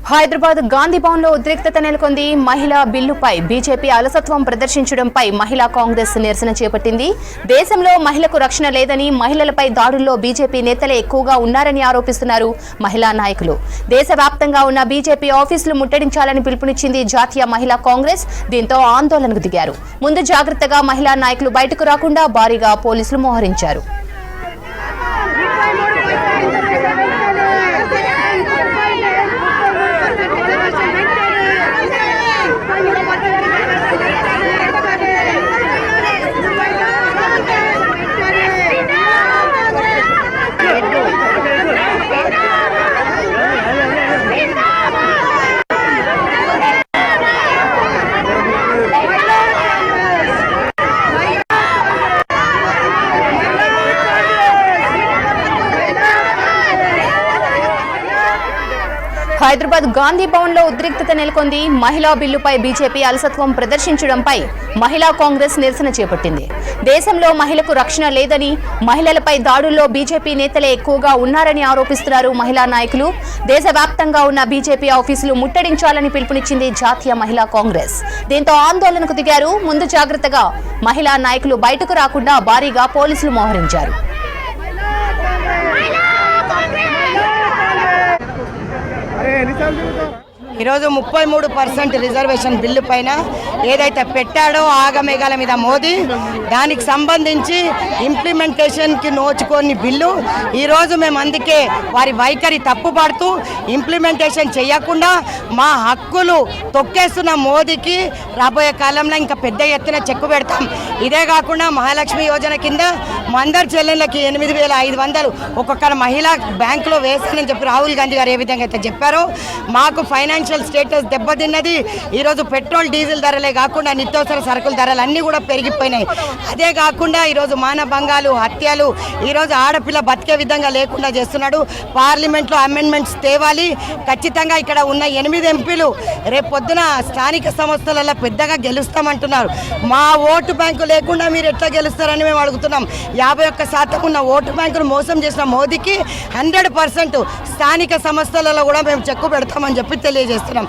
హైదరాబాద్ గాంధీ భవన్ లో ఉద్రిక్తత నెలకొంది. మహిళా బిల్లుపై బీజేపీ అలసత్వం ప్రదర్శించడంపై మహిళా కాంగ్రెస్ నిరసన చేపట్టింది. దేశంలో మహిళకు రక్షణ లేదని, మహిళలపై దాడుల్లో బీజేపీ నేతలే ఎక్కువగా ఉన్నారని ఆరోపిస్తున్నారు మహిళా నాయకులు. దేశవ్యాప్తంగా ఉన్న బీజేపీ ఆఫీసులు ముట్టడించాలని పిలుపునిచ్చింది జాతీయ మహిళా కాంగ్రెస్. దీంతో ఆందోళనకు దిగారు. ముందు జాగ్రత్తగా మహిళా నాయకులు బయటకు రాకుండా భారీగా పోలీసులు మోహరించారు. హైదరాబాద్ గాంధీ భవన్ లో ఉద్రిక్తత నెలకొంది. మహిళా బిల్లుపై బీజేపీ అలసత్వం ప్రదర్శించడంపై మహిళా కాంగ్రెస్ నిరసన చేపట్టింది. దేశంలో మహిళకు రక్షణ లేదని, మహిళలపై దాడుల్లో బీజేపీ నేతలే ఎక్కువగా ఉన్నారని ఆరోపిస్తున్నారు మహిళా నాయకులు. దేశవ్యాప్తంగా ఉన్న బీజేపీ ఆఫీసులు ముట్టడించాలని పిలుపునిచ్చింది జాతీయ మహిళా కాంగ్రెస్. దీంతో ఆందోళనకు దిగారు. ముందు జాగ్రత్తగా మహిళా నాయకులు బయటకు రాకుండా భారీగా పోలీసులు మోహరించారు. ఈరోజు 33% రిజర్వేషన్ బిల్లు పైన ఏదైతే పెట్టాడో ఆగమేఘాల మీద మోదీ, దానికి సంబంధించి ఇంప్లిమెంటేషన్కి నోచుకొని బిల్లు ఈరోజు మేము అందుకే వారి వైఖరి తప్పుపడుతూ ఇంప్లిమెంటేషన్ చేయకుండా మా హక్కులు తొక్కేస్తున్న మోదీకి రాబోయే కాలంలో ఇంకా పెద్ద ఎత్తున చెక్కు పెడతాం. ఇదే కాకుండా మహాలక్ష్మి యోజన కింద మందర్ చెల్లెళ్ళకి 8,500 ఒక్కొక్క మహిళా బ్యాంకులో వేస్తానని చెప్పి రాహుల్ గాంధీ గారు ఏ విధంగా అయితే చెప్పారో, మాకు ఫైనాన్షియల్ స్టేటస్ దెబ్బతిన్నది. ఈరోజు పెట్రోల్ డీజిల్ ధరలే కాకుండా నిత్యావసర సరుకుల ధరలు అన్నీ కూడా పెరిగిపోయినాయి. అదే కాకుండా ఈరోజు మానభంగాలు, హత్యలు, ఈరోజు ఆడపిల్ల బతికే విధంగా లేకుండా చేస్తున్నాడు. పార్లమెంట్లో అమెండ్మెంట్స్ తేవాలి. ఖచ్చితంగా ఇక్కడ ఉన్న 8 ఎంపీలు రేపు పొద్దున స్థానిక సంస్థలలో పెద్దగా గెలుస్తామంటున్నారు. మా ఓటు బ్యాంకు లేకుండా మీరు ఎట్లా గెలుస్తారని మేము అడుగుతున్నాం. 51% ఉన్న ఓటు బ్యాంకును మోసం చేసిన మోదీకి 100% స్థానిక సంస్థలలో కూడా మేము చెక్కు పెడతామని చెప్పి తెలియజేస్తున్నాం.